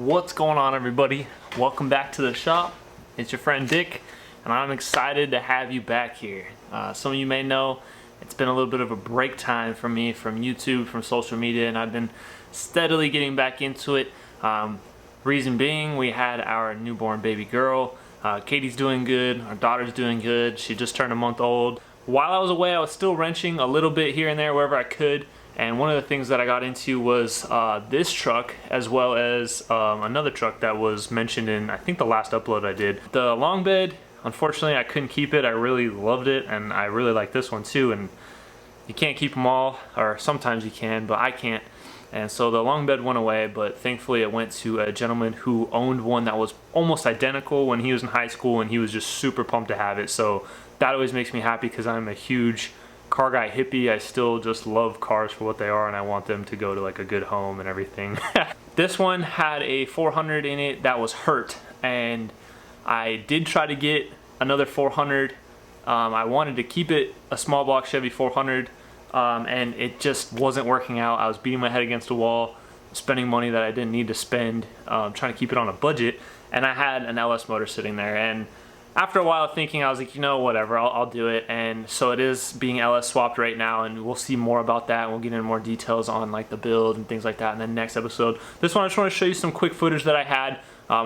What's going on, everybody? Welcome back to the shop. It's your friend Dick, and I'm excited to have you back here. Some of you may know it's been a little bit of a break time for me from YouTube, from social media, and I've been steadily getting back into it. Reason being, we had our newborn baby girl. Katie's doing good, our daughter's doing good. She just turned a month old. While I was away, I was still wrenching a little bit here and there wherever I could. And one of the things that I got into was this truck, as well as another truck that was mentioned in, I think, the last upload I did. The long bed, unfortunately, I couldn't keep it. I really loved it, and I really like this one too. And you can't keep them all, or sometimes you can, but I can't. And so the long bed went away, but thankfully it went to a gentleman who owned one that was almost identical when he was in high school, and he was just super pumped to have it. So that always makes me happy because I'm a huge car guy hippie. I still just love cars for what they are, and I want them to go to like a good home and everything. This one had a 400 in it that was hurt, and I did try to get another 400. I wanted to keep it a small block Chevy 400, and it just wasn't working out. I was beating my head against a wall, spending money that I didn't need to spend, trying to keep it on a budget, and I had an LS motor sitting there. And after a while of thinking, I was like, you know, whatever, I'll do it. And so it is being LS swapped right now, and we'll see more about that. We'll get into more details on like the build and things like that in the next episode. This one, I just want to show you some quick footage that I had.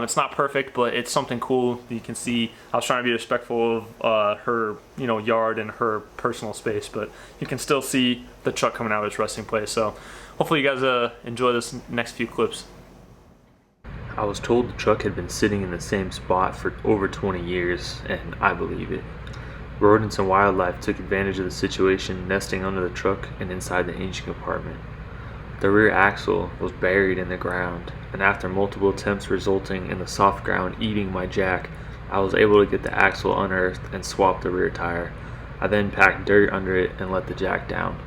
It's not perfect, but it's something cool. You can see I was trying to be respectful of her, you know, yard and her personal space, but you can still see the truck coming out of its resting place. So hopefully you guys enjoy this next few clips. I was told the truck had been sitting in the same spot for over 20 years, and I believe it. Rodents and wildlife took advantage of the situation, nesting under the truck and inside the engine compartment. The rear axle was buried in the ground, and after multiple attempts resulting in the soft ground eating my jack, I was able to get the axle unearthed and swap the rear tire. I then packed dirt under it and let the jack down.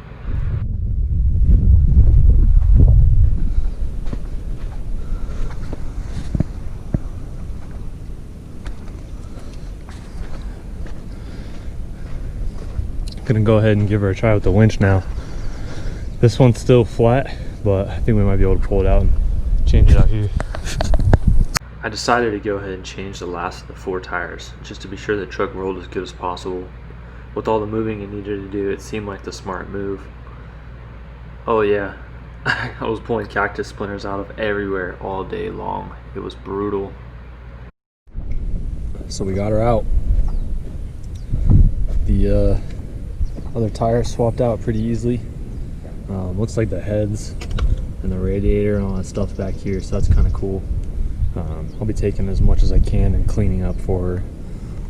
Gonna go ahead and give her a try with the winch now. This one's still flat, but I think we might be able to pull it out and change it out here. I decided to go ahead and change the last of the 4 tires, just to be sure the truck rolled as good as possible. With all the moving it needed to do, it seemed like the smart move. Oh yeah, I was pulling cactus splinters out of everywhere all day long. It was brutal. So we got her out. The other tire swapped out pretty easily. Looks like the heads and the radiator and all that stuff back here, so that's kind of cool. I'll be taking as much as I can and cleaning up for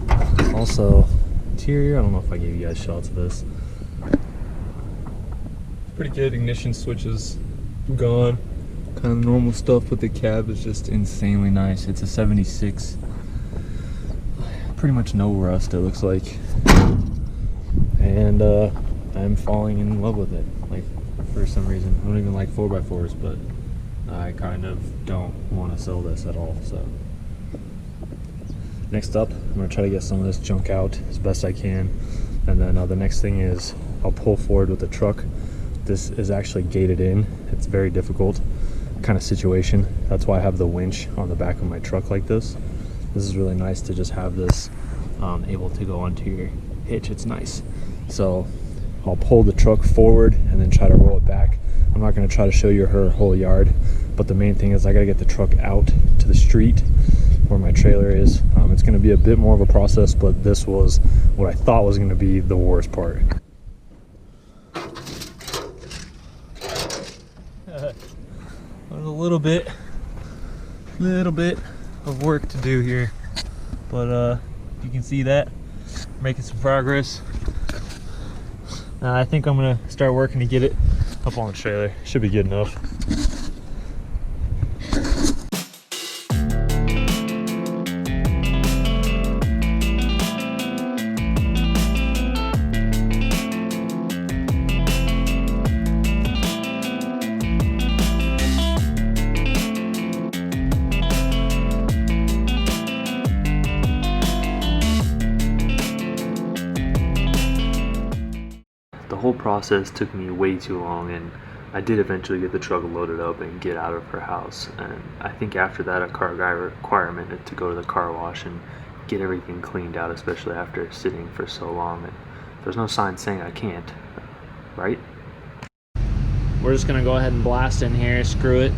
her. Also, interior, I don't know if I gave you guys shots of this. Pretty good. Ignition switches gone. Kind of normal stuff, but the cab is just insanely nice. It's a 76. Pretty much no rust, it looks like. And I'm falling in love with it, like, for some reason. I don't even like 4x4s, but I kind of don't want to sell this at all. So next up, I'm going to try to get some of this junk out as best I can, and then the next thing is I'll pull forward with the truck. This is actually gated in. It's a very difficult kind of situation. That's why I have the winch on the back of my truck like this. This is really nice to just have this able to go onto your hitch. It's nice. So I'll pull the truck forward and then try to roll it back. I'm not going to try to show you her whole yard, but the main thing is I got to get the truck out to the street where my trailer is. It's going to be a bit more of a process, but this was what I thought was going to be the worst part. There's a little bit of work to do here, but you can see that making some progress. I think I'm gonna start working to get it up on the trailer. Should be good enough. The whole process took me way too long, and I did eventually get the truck loaded up and get out of her house, and I think after that a car guy requirement is to go to the car wash and get everything cleaned out, especially after sitting for so long. And there's no sign saying I can't, right? We're just gonna go ahead and blast in here, screw it.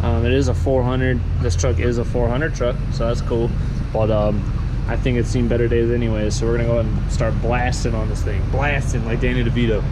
It is a 400. This truck is a 400 truck, so that's cool. But I think it's seen better days anyways, so we're gonna go ahead and start blasting on this thing. Blasting like Danny DeVito.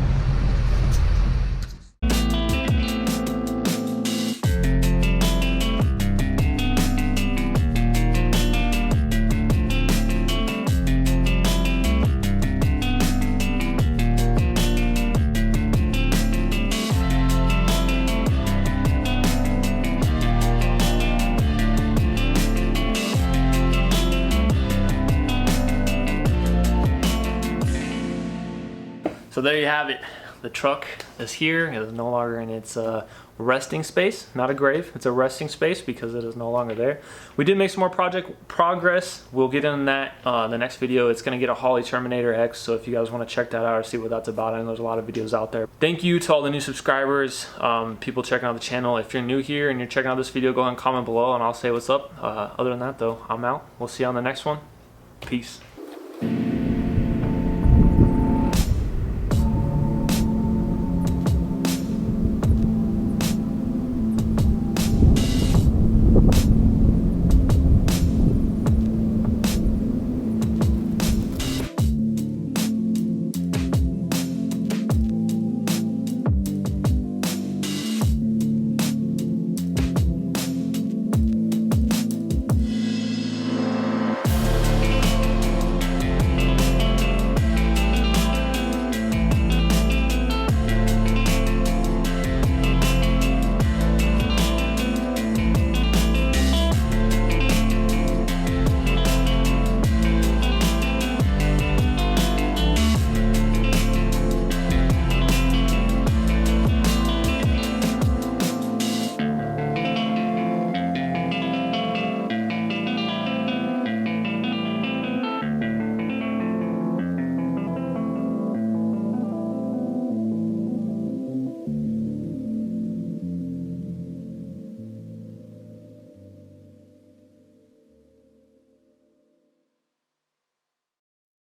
So there you have it. The truck is here. It is no longer in its resting space. Not a grave, it's a resting space because it is no longer there. We did make some more project progress. We'll get into that the next video. It's gonna get a Holley Terminator X, so if you guys wanna check that out or see what that's about, I know there's a lot of videos out there. Thank you to all the new subscribers, people checking out the channel. If you're new here and you're checking out this video, go ahead and comment below and I'll say what's up. Other than that though, I'm out. We'll see you on the next one. Peace.